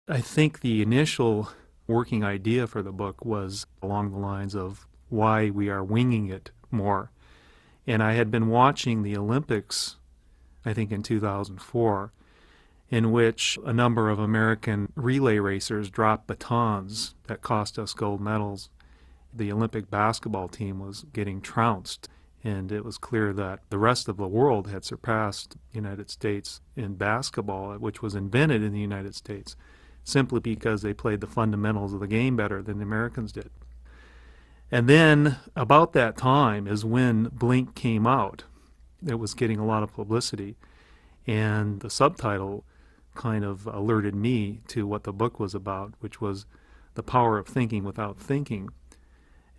I think the initial working idea for the book was along the lines of why we are winging it more. And I had been watching the Olympics, I think in 2004, in which a number of American relay racers dropped batons that cost us gold medals. The Olympic basketball team was getting trounced, and it was clear that the rest of the world had surpassed the United States in basketball, which was invented in the United States, simply because they played the fundamentals of the game better than the Americans did. And then about that time is when Blink came out. It was getting a lot of publicity, and the subtitle kind of alerted me to what the book was about, which was the power of thinking without thinking.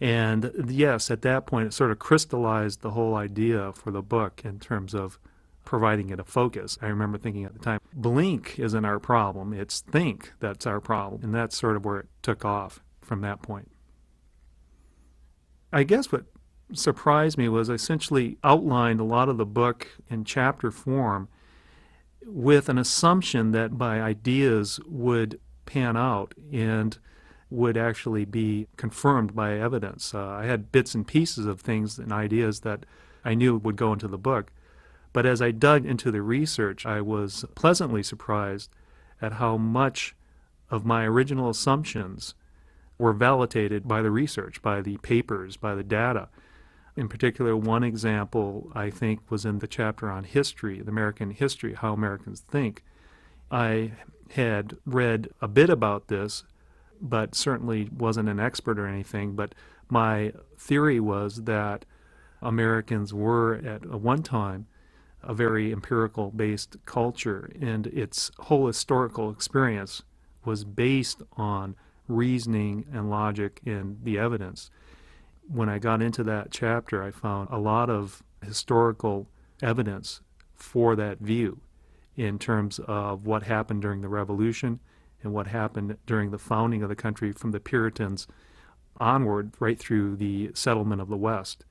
And yes, at that point it sort of crystallized the whole idea for the book in terms of providing it a focus. I remember thinking at the time, blink isn't our problem, it's think that's our problem. And that's sort of where it took off from that point. I guess what surprised me was I essentially outlined a lot of the book in chapter form with an assumption that my ideas would pan out and would actually be confirmed by evidence. I had bits and pieces of things and ideas that I knew would go into the book, but as I dug into the research, I was pleasantly surprised at how much of my original assumptions were validated by the research, by the papers, by the data. In particular, one example I think was in the chapter on history, the American history, how Americans think. I had read a bit about this, but certainly wasn't an expert or anything, but my theory was that Americans were at one time a very empirical based culture, and its whole historical experience was based on reasoning and logic and the evidence. When I got into that chapter, I found a lot of historical evidence for that view in terms of what happened during the Revolution and what happened during the founding of the country from the Puritans onward right through the settlement of the West.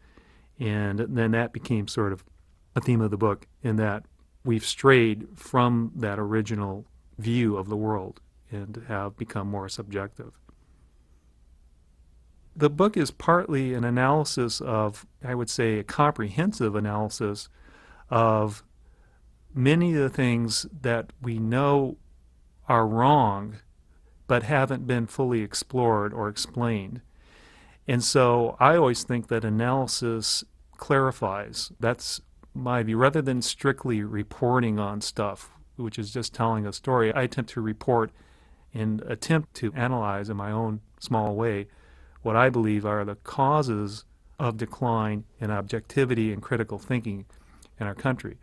And then that became sort of a theme of the book, in that we've strayed from that original view of the world and have become more subjective. The book is partly an analysis of, I would say, a comprehensive analysis of many of the things that we know are wrong but haven't been fully explored or explained. And so I always think that analysis clarifies. That's my view. Rather than strictly reporting on stuff, which is just telling a story, I attempt to report and attempt to analyze in my own small way what I believe are the causes of decline in objectivity and critical thinking in our country.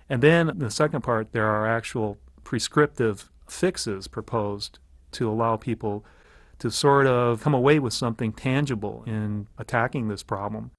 And then in the second part, there are actual prescriptive fixes proposed to allow people to sort of come away with something tangible in attacking this problem.